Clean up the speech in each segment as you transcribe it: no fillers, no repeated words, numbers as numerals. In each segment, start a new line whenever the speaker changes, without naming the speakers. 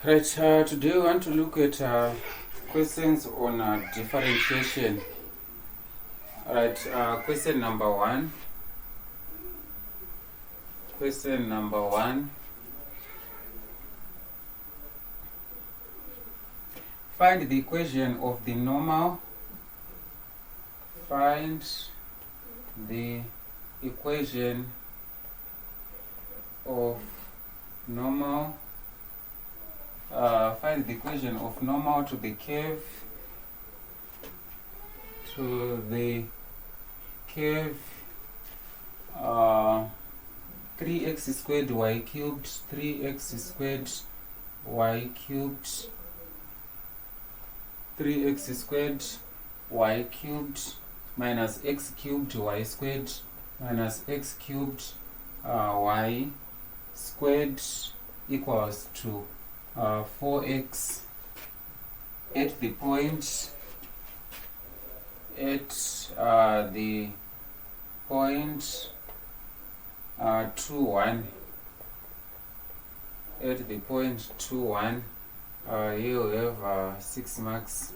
Right, today we want to look at questions on differentiation. Right, question number one. Question number one. Find the equation of the normal. Find the equation of normal. Find the equation of normal to the curve. To the curve 3x squared y cubed, 3x squared y cubed, 3x squared y cubed minus x cubed y squared minus x cubed y squared equals to 4x at the point the point 2, 1. At the point 2, 1, here we have 6 marks.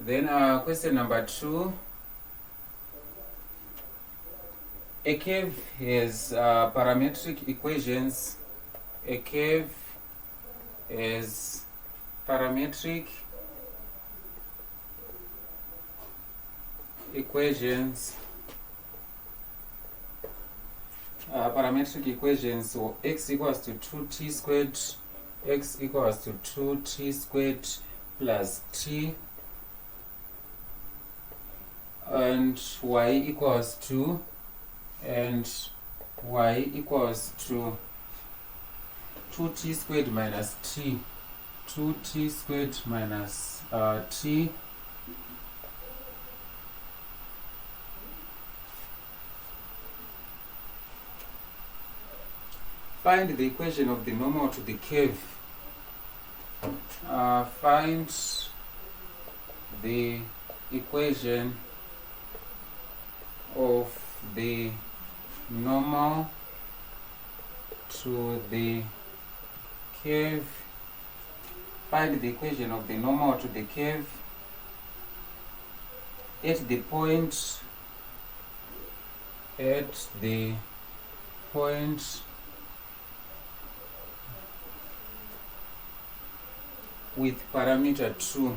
Then question number 2. A curve has parametric equations. A curve is parametric equations. Parametric equations. So x equals to 2t squared, x equals to 2t squared plus t, and y equals to, y equals to 2t squared minus t, 2t squared minus t, find the equation of the normal to the curve. Find the equation of the normal to the curve. Find the equation of the normal to the curve at the point with parameter 2.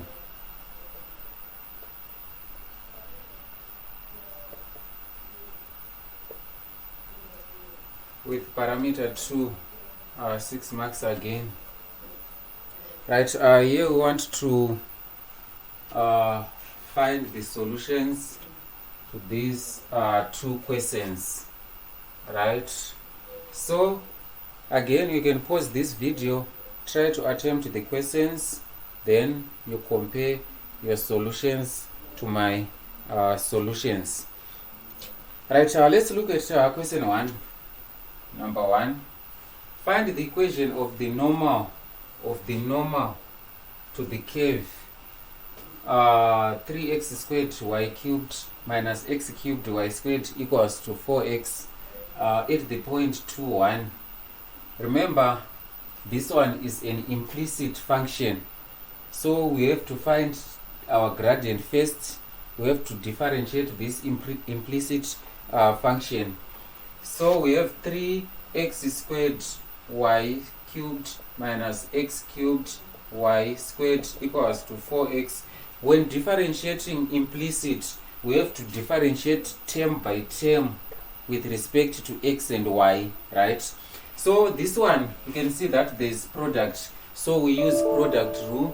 With parameter 2, 6 marks again. Right, here we want to find the solutions to these 2 questions. Right, so again you can pause this video, try to attempt the questions, then you compare your solutions to my solutions. Right, let's look at question 1. Number 1. Find the equation of the normal to the curve 3x squared y cubed minus x cubed y squared equals to 4x at the point 2, 1. Remember, this one is an implicit function, so we have to find our gradient first. We have to differentiate this implicit function. So we have 3x squared y cubed minus x cubed y squared equals to 4x. When differentiating implicit, we have to differentiate term by term with respect to x and y, right? So this one, you can see that there's product, so we use product rule.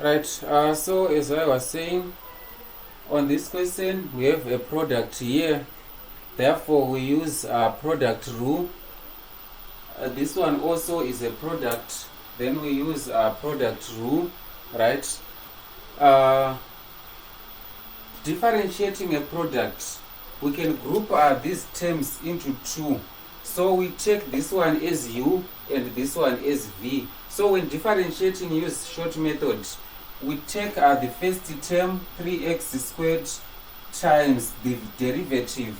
Right, so as I was saying, on this question we have a product here, therefore we use product rule. This one also is a product, then we use product rule, right? Differentiating a product, we can group these terms into two. So we take this one as u and this one as v. So when differentiating, use short method. We take the first term, 3x squared, times the derivative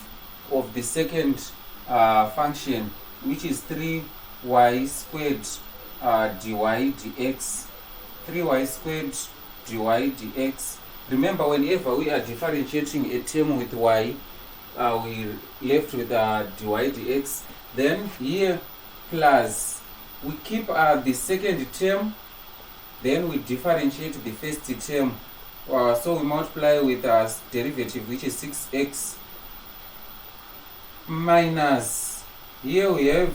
of the second function, which is 3y squared dy dx. 3y squared dy dx. Remember, whenever we are differentiating a term with y, we left with dy dx. Then here plus, we keep the second term, then we differentiate the first term. So we multiply with derivative, which is 6x, minus, here we have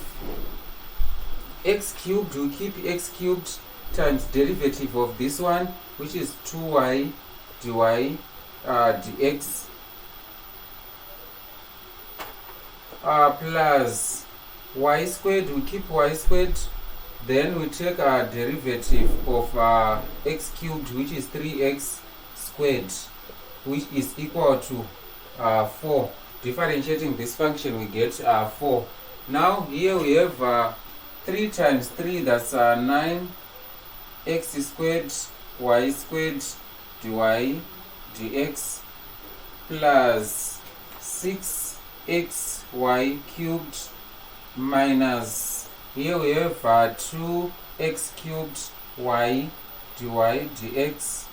x cubed, we keep x cubed times derivative of this one, which is 2y dy dx, plus y squared, we keep y squared, then we take our derivative of x cubed, which is 3x squared, which is equal to 4. Differentiating this function, we get 4. Now here we have 3 times 3, that's 9 x squared y squared dy dx, plus 6xy cubed, minus, here we have 2x cubed y dy dx,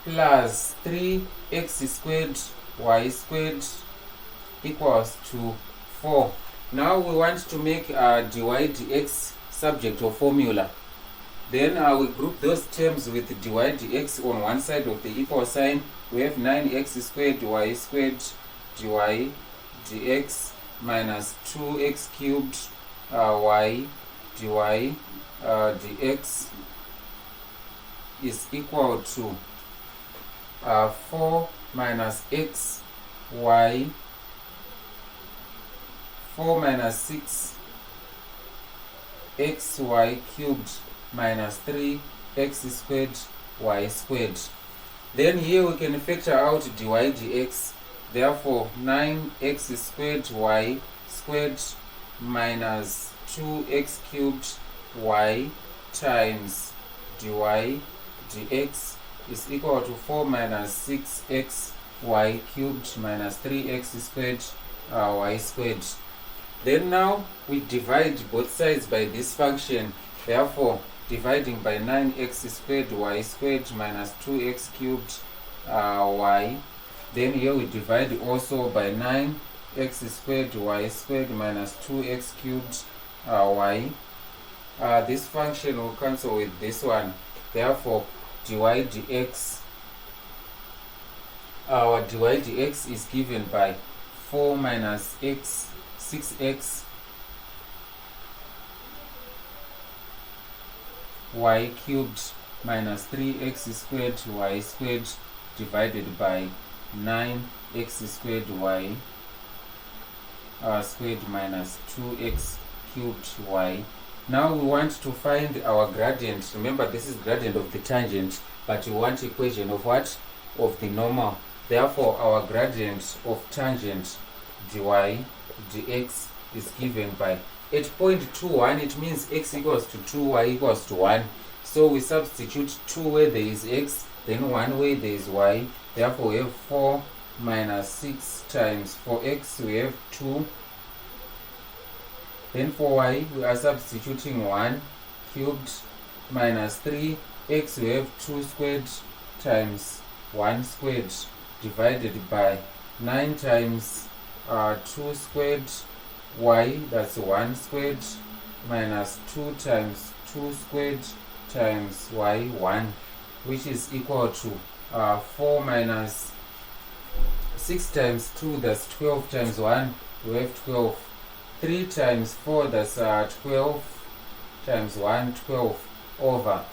plus 3x squared y squared equals to 4. Now we want to make dy dx subject of formula. Then we group those terms with dy dx on one side of the equal sign. We have 9x squared y squared dy dx, minus 2x cubed y dy dx is equal to 4 minus x y, 4 minus 6 xy cubed, minus 3x squared y squared. Then here we can factor out dy dx. Therefore 9x squared y squared minus 2x cubed y times dy dx is equal to 4 minus 6x y cubed minus 3x squared y squared. Then now we divide both sides by this function. Therefore, dividing by 9x squared y squared minus 2x cubed y. Then here we divide also by 9x squared y squared minus 2x cubed y. This function will cancel with this one. Therefore, dy dx, our dy dx is given by 4 minus x, 6x y cubed minus 3x squared y squared divided by 9x squared y squared minus 2x cubed y. Now we want to find our gradient. Remember, this is gradient of the tangent, but we want equation of what? Of the normal. Therefore, our gradient of tangent dy dx is given by, at point 21, it means x equals to 2, y equals to 1. So we substitute 2 where there is x, then 1 where there is y. Therefore we have 4 minus 6 times 4x, we have 2. Then for y, we are substituting 1 cubed minus 3x, we have 2 squared times 1 squared divided by 9 times 2 squared y, that's 1 squared, minus 2 times 2 squared times y 1, which is equal to 4 minus 6 times 2, that's 12 times 1, we have 12. 3 times 4, that's 12 times 1, 12 over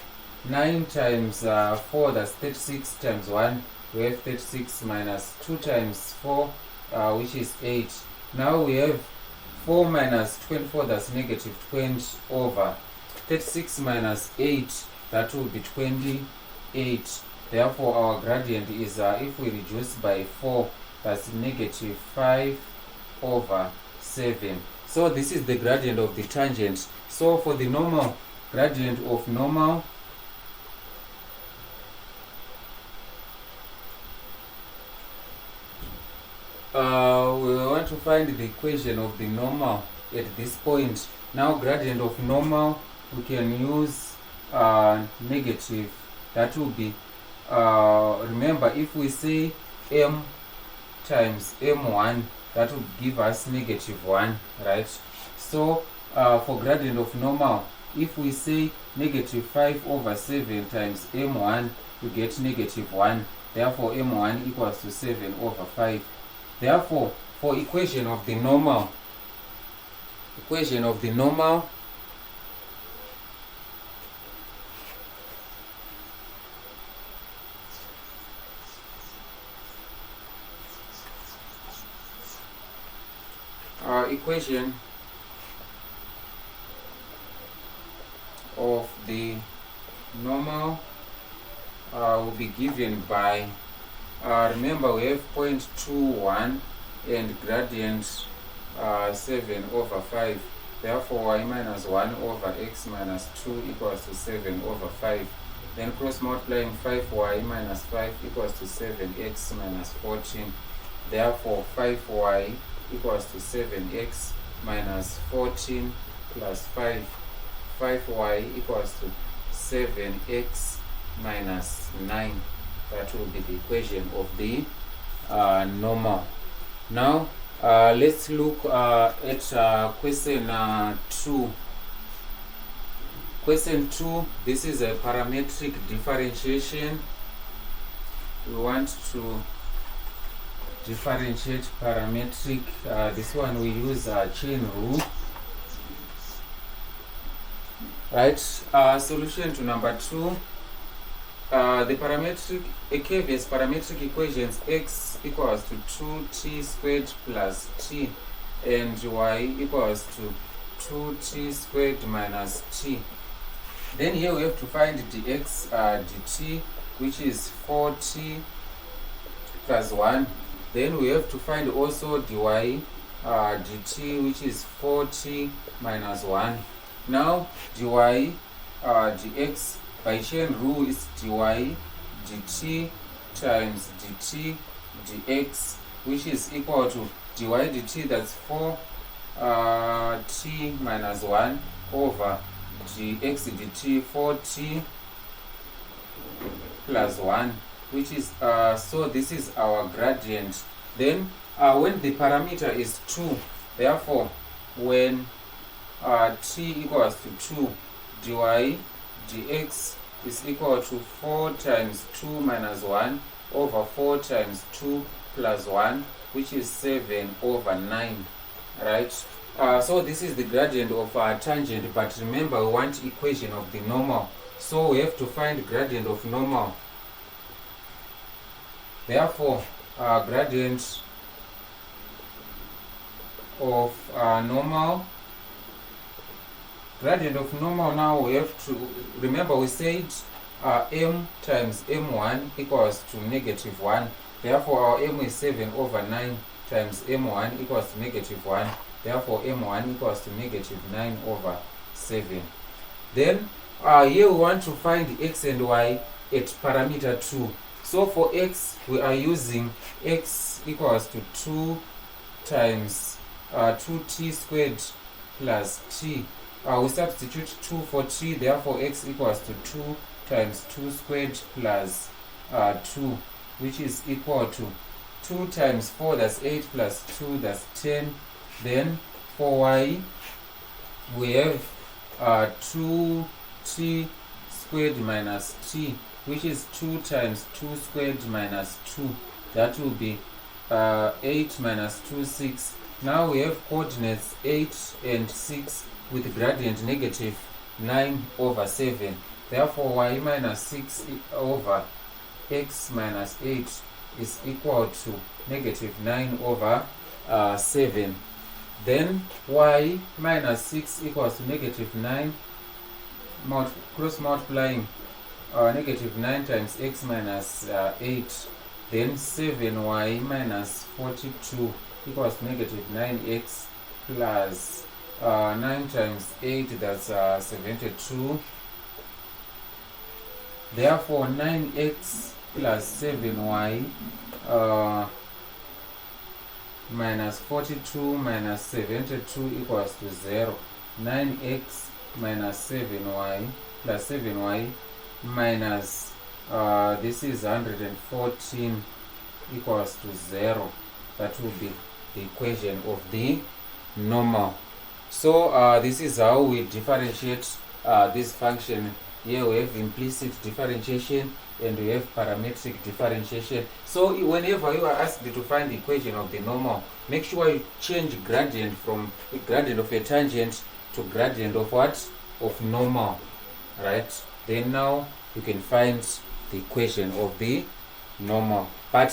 9 times 4, that's 36 times 1. We have 36 minus 2 times 4, which is 8. Now we have 4 minus 24, that's negative 20 over 36 minus 8, that will be 28. Therefore, our gradient is, if we reduce by 4, that's negative 5 over 7. So this is the gradient of the tangent. So for the normal, gradient of normal, we want to find the equation of the normal at this point. Now gradient of normal, we can use negative. That will be, remember, if we say m times m1, that will give us negative 1, right? So for gradient of normal, if we say negative 5 over 7 times m1, we get negative 1. Therefore m1 equals to 7 over 5. Therefore, for equation of the normal, equation of the normal will be given by, remember we have 0.21 and gradient 7 over 5. Therefore y minus 1 over x minus 2 equals to 7 over 5. Then cross multiplying 5y minus 5 equals to 7x minus 14. Therefore 5y equals to 7x minus 14 plus 5. 5y equals to 7x minus 9. That will be the equation of the normal. Now let's look at question 2. Question 2, this is a parametric differentiation. We want to differentiate parametric. This one we use chain rule. Right, solution to number 2. The parametric, a KVS parametric equations x equals to 2t squared plus t and y equals to 2t squared minus t. Then here we have to find dx dt, which is 4t plus 1. Then we have to find also dy dt, which is 4t minus 1. Now dy dx by chain rule is dy dt times dt dx, which is equal to dy dt, that's 4t minus 1 over dx dt 4t plus 1, which is so this is our gradient. Then when the parameter is 2, therefore when t equals to 2, dy dx is equal to 4 times 2 minus 1 over 4 times 2 plus 1, which is 7 over 9, right? So this is the gradient of our tangent, but remember we want equation of the normal, so we have to find gradient of normal. Therefore gradient of normal, gradient of normal, now we have to remember we said m times m1 equals to negative 1. Therefore our m is 7 over 9 times m1 equals to negative 1. Therefore m1 equals to negative 9 over 7. Then here we want to find x and y at parameter 2. So for x we are using x equals to 2 times 2t squared plus t. We substitute 2 for t, therefore x equals to 2 times 2 squared plus 2, which is equal to 2 times 4, that's 8, plus 2, that's 10. Then for y, we have 2t squared minus t, which is 2 times 2 squared minus 2. That will be 8 minus 2, 6. Now we have coordinates 8 and 6 with gradient negative 9 over 7. Therefore, y minus 6 over x minus 8 is equal to negative 9 over 7. Then y minus 6 equals to negative 9, cross multiplying negative 9 times x minus 8. Then 7y minus 42 equals to negative 9x plus 9 times 8, that's 72. Therefore, 9x plus 7y minus 42 minus 72 equals to 0. 9x minus 7y plus 7y minus this is 114 equals to 0. That will be the equation of the normal. So this is how we differentiate this function. Here we have implicit differentiation and we have parametric differentiation. So whenever you are asked to find the equation of the normal, make sure you change gradient from gradient of a tangent to gradient of what? Of normal, right? Then now you can find the equation of the normal. But